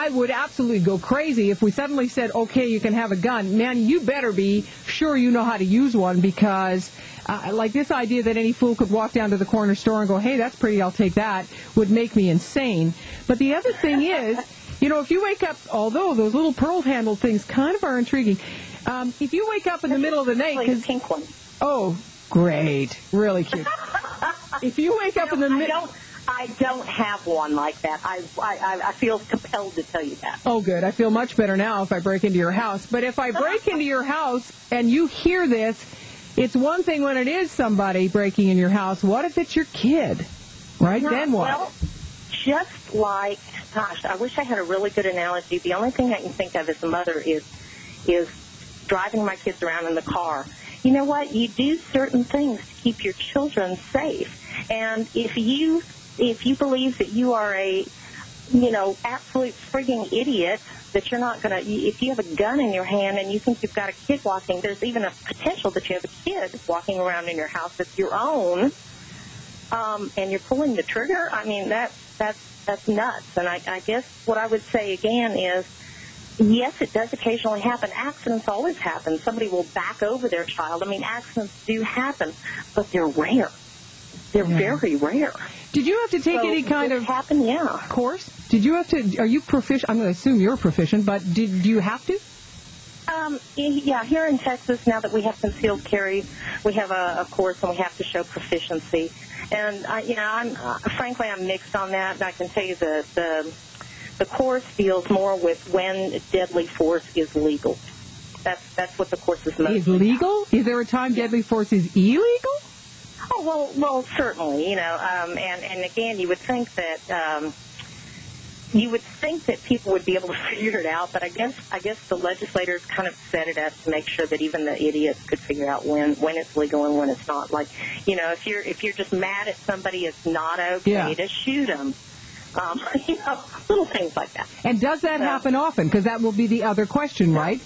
I would absolutely go crazy if we suddenly said, okay, you can have a gun. Man, you better be sure you know how to use one, because like this idea that any fool could walk down to the corner store and go, hey, that's pretty, I'll take that, would make me insane. But the other thing is, if you wake up, although those little pearl handle things kind of are intriguing, if you wake up in the middle of the night, because pink one. Oh, great, really cute. If you wake up in the middle. I don't have one like that. I feel compelled to tell you that. Oh, good. I feel much better now if I break into your house. But if I break into your house and you hear this, it's one thing when it is somebody breaking in your house. What if it's your kid? Right? Yeah, then what? Well, just like, gosh, I wish I had a really good analogy. The only thing I can think of as a mother is driving my kids around in the car. You know what? You do certain things to keep your children safe. And if you believe that you are a, absolute frigging idiot, that you're not going to, if you have a gun in your hand and you think you've got a kid walking, there's even a potential that you have a kid walking around in your house that's your own, and you're pulling the trigger, I mean, that's nuts. And I guess what I would say again is, yes, it does occasionally happen. Accidents always happen. Somebody will back over their child. I mean, accidents do happen, but they're rare. They're very rare. Did you have to take any kind of course? Did you have to? Are you proficient? I'm going to assume you're proficient, but do you have to? Yeah, here in Texas, now that we have concealed carry, we have a course and we have to show proficiency. And frankly, I'm mixed on that. And I can tell you the course deals more with when deadly force is legal. That's what the course is mostly. Is legal? Is there a time deadly force is illegal? Oh, well, certainly, and again, you would think that people would be able to figure it out, but I guess the legislators kind of set it up to make sure that even the idiots could figure out when it's legal and when it's not. Like, if you're just mad at somebody, it's not okay to shoot them. Little things like that. And does that happen often? Because that will be the other question, right?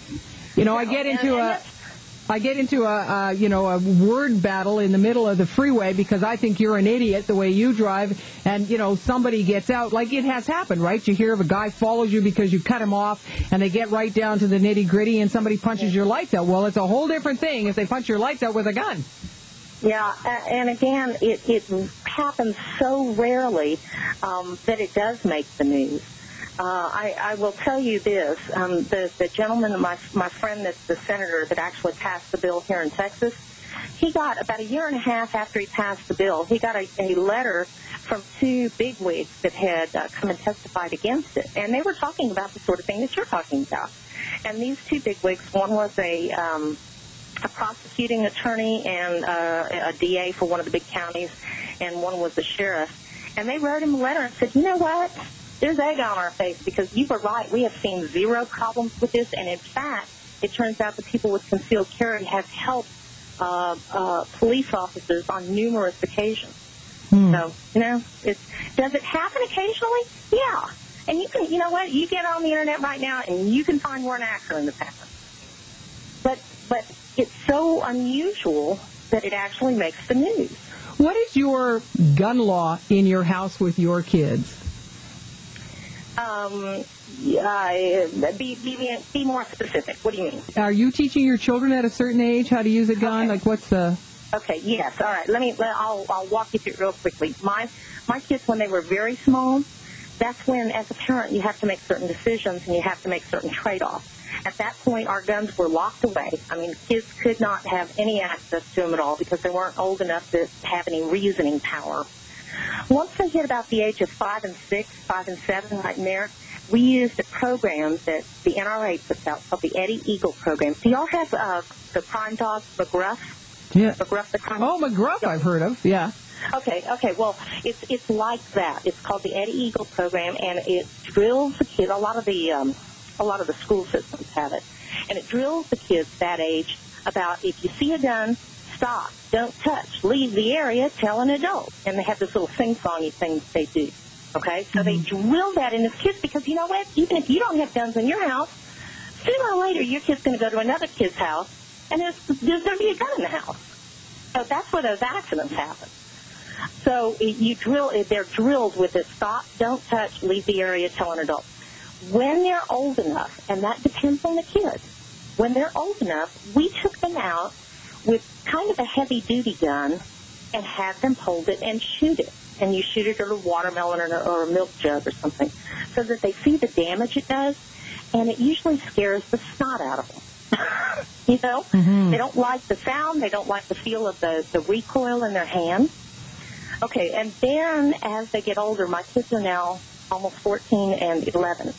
I get into a word battle in the middle of the freeway because I think you're an idiot the way you drive, and somebody gets out. Like it has happened, right? You hear of a guy follows you because you cut him off, and they get right down to the nitty gritty, and somebody punches your lights out. Well, it's a whole different thing if they punch your lights out with a gun. Yeah, and again, it happens so rarely that it does make the news. I will tell you this, the gentleman, my friend that's the senator that actually passed the bill here in Texas, he got, about a year and a half after he passed the bill, he got a letter from two bigwigs that had come and testified against it. And they were talking about the sort of thing that you're talking about. And these two bigwigs, one was a prosecuting attorney and a DA for one of the big counties, and one was the sheriff. And they wrote him a letter and said, you know what? There's egg on our face because you were right. We have seen zero problems with this, and in fact, it turns out that people with concealed carry have helped police officers on numerous occasions. So, does it happen occasionally? Yeah. And you can, you get on the internet right now and you can find where an accident has happened. But it's so unusual that it actually makes the news. What is your gun law in your house with your kids? Be more specific. What do you mean? Are you teaching your children at a certain age how to use a gun? Okay. Like, what's the... Okay, yes. All right. I'll walk you through it real quickly. My kids, when they were very small, that's when, as a parent, you have to make certain decisions and you have to make certain trade-offs. At that point, our guns were locked away. I mean, kids could not have any access to them at all because they weren't old enough to have any reasoning power. Once they hit about the age of 5 and 6, 5 and 7, right in there, we used a program that the NRA puts out called the Eddie Eagle program. Do y'all have the crime dog, McGruff? Yeah. McGruff, the crime dog? Oh, McGruff, I've heard of, yeah. Okay. Well, it's like that. It's called the Eddie Eagle program, and it drills the kids. A lot of the school systems have it, and it drills the kids that age about if you see a gun, stop, don't touch, leave the area, tell an adult. And they have this little sing-songy thing that they do. Okay, so they drill that in the kids because you know what? Even if you don't have guns in your house, sooner or later your kid's going to go to another kid's house, and there's going to be a gun in the house. So that's where those accidents happen. So they're drilled with this: stop, don't touch, leave the area, tell an adult. When they're old enough, and that depends on the kid, when they're old enough, we took them out with kind of a heavy-duty gun and had them hold it and shoot it. And you shoot it at a watermelon or a milk jug or something so that they see the damage it does, and it usually scares the snot out of them. You know? Mm-hmm. They don't like the sound. They don't like the feel of the recoil in their hand. Okay, and then as they get older, my kids are now almost 14 and 11,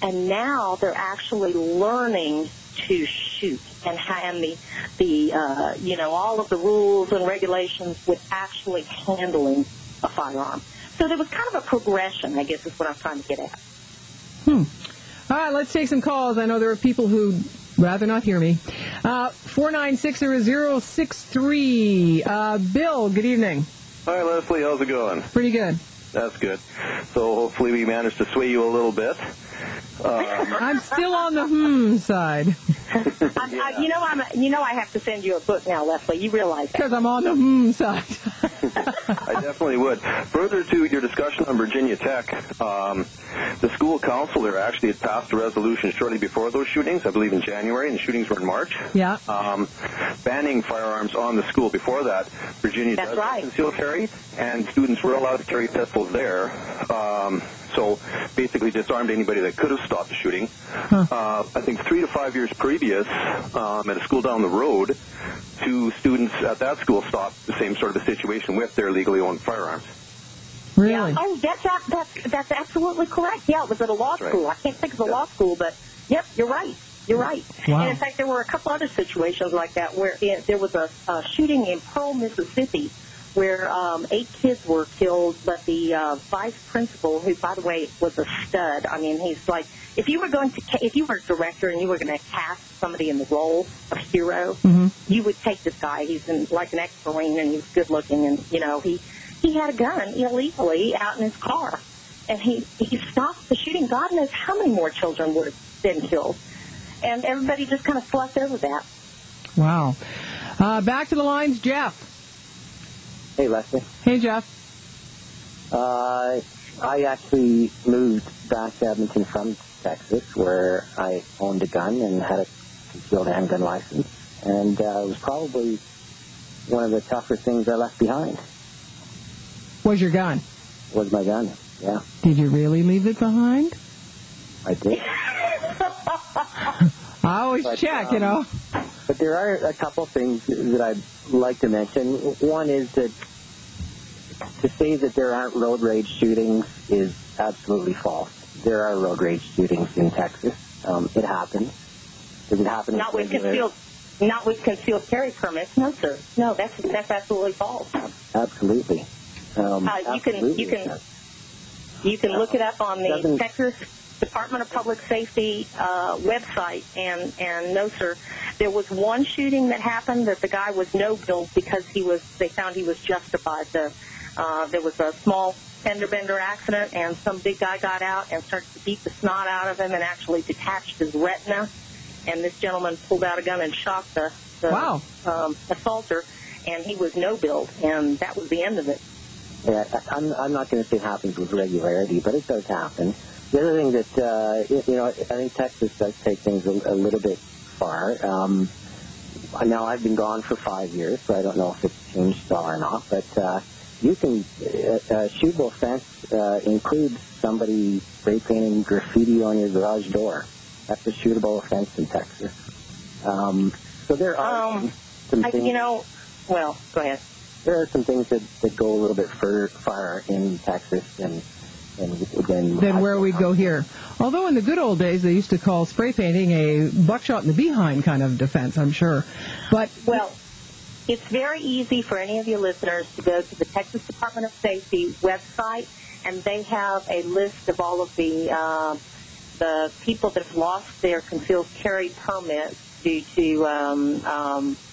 and now they're actually learning to shoot and the you know, all of the rules and regulations with actually handling a firearm. So there was kind of a progression, I guess is what I'm trying to get at. All right, let's take some calls. I know there are people who rather not hear me. 496-0063. Bill, good evening. Hi, Leslie. How's it going? Pretty good. That's good. So hopefully we managed to sway you a little bit. I'm still on the side. You know I have to send you a book now, Leslie. You realize that. Because I'm on the side. I definitely would. Further to your discussion on Virginia Tech, the school council there actually had passed a resolution shortly before those shootings, I believe in January, and the shootings were in March. Yeah. Banning firearms on the school. Before that, Virginia does conceal carry, and students were allowed to carry pistols there. So basically disarmed anybody that could have stopped the shooting. I think 3 to 5 years previous, at a school down the road, 2 students at that school stopped the same sort of a situation with their legally owned firearms. Really? Yeah. Oh, that's absolutely correct. Yeah, it was at a law school. I can't think of the law school, but, yep, you're right. You're right. Wow. And, in fact, there were a couple other situations like that where there was a shooting in Pearl, Mississippi, where 8 kids were killed, but the vice principal, who, by the way, was a stud. I mean, he's like, if you were a director and you were going to cast somebody in the role of hero, you would take this guy. He's like an ex-Marine, and he's good-looking, and, you know, he had a gun illegally out in his car, and he stopped the shooting. God knows how many more children would have been killed, and everybody just kind of fluffed over that. Wow. Back to the lines, Jeff. Hey, Leslie. Hey, Jeff. I actually moved back to Edmonton from Texas, where I owned a gun and had a concealed handgun license, and it was probably one of the tougher things I left behind. Was your gun? Was my gun, yeah. Did you really leave it behind? I did. I always check, you know. But there are a couple things that I'd like to mention. One is that to say that there aren't road rage shootings is absolutely false. There are road rage shootings in Texas. It happens. Does it happen? Not with concealed carry permits. No, sir. No, that's absolutely false. Absolutely. You can look it up on the Texas Department of Public Safety website, and no, sir. There was one shooting that happened that the guy was no billed because they found he was justified. There was a small fender bender accident, and some big guy got out and started to beat the snot out of him and actually detached his retina. And this gentleman pulled out a gun and shot the assaulter, and he was no billed, and that was the end of it. Yeah, I'm not going to say it happens with regularity, but it does happen. The other thing that, I think Texas does take things a little bit far. Now, I've been gone for 5 years, so I don't know if it's changed or not, but you can, a shootable offense includes somebody spray painting graffiti on your garage door. That's a shootable offense in Texas. So there are some things. Well, go ahead. There are some things that go a little bit far in Texas than where we'd go here. Although in the good old days they used to call spray painting a buckshot in the behind kind of defense, I'm sure. But it's very easy for any of your listeners to go to the Texas Department of Safety website, and they have a list of all of the people that have lost their concealed carry permits due to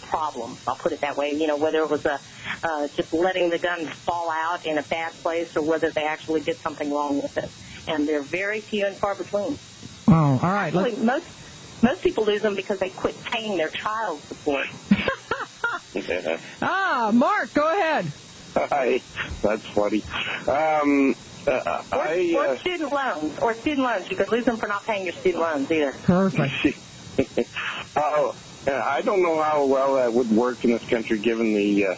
problems. I'll put it that way. Whether it was just letting the gun fall out in a bad place or whether they actually did something wrong with it. And they're very few and far between. Oh, all right. Actually, most people lose them because they quit paying their child support. Mark, go ahead. Hi. That's funny. Or student loans. Or student loans. You could lose them for not paying your student loans either. Perfect. I don't know how well that would work in this country, given the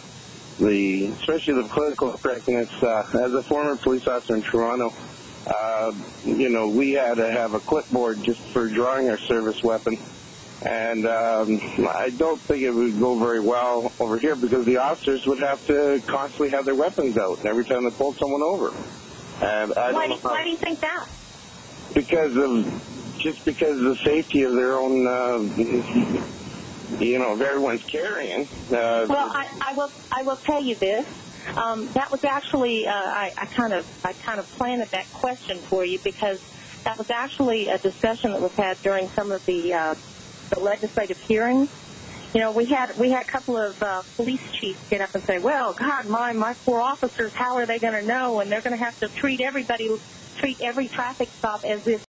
especially the political correctness. As a former police officer in Toronto, we had to have a clipboard just for drawing our service weapon. And I don't think it would go very well over here because the officers would have to constantly have their weapons out every time they pulled someone over. And Why do you think that? Because of the safety of their own, if everyone's carrying. Well, I will tell you this. That was actually I kind of planted that question for you because that was actually a discussion that was had during some of the legislative hearings. We had a couple of police chiefs get up and say, "Well, God, my poor officers, how are they going to know? And they're going to have to treat every traffic stop as if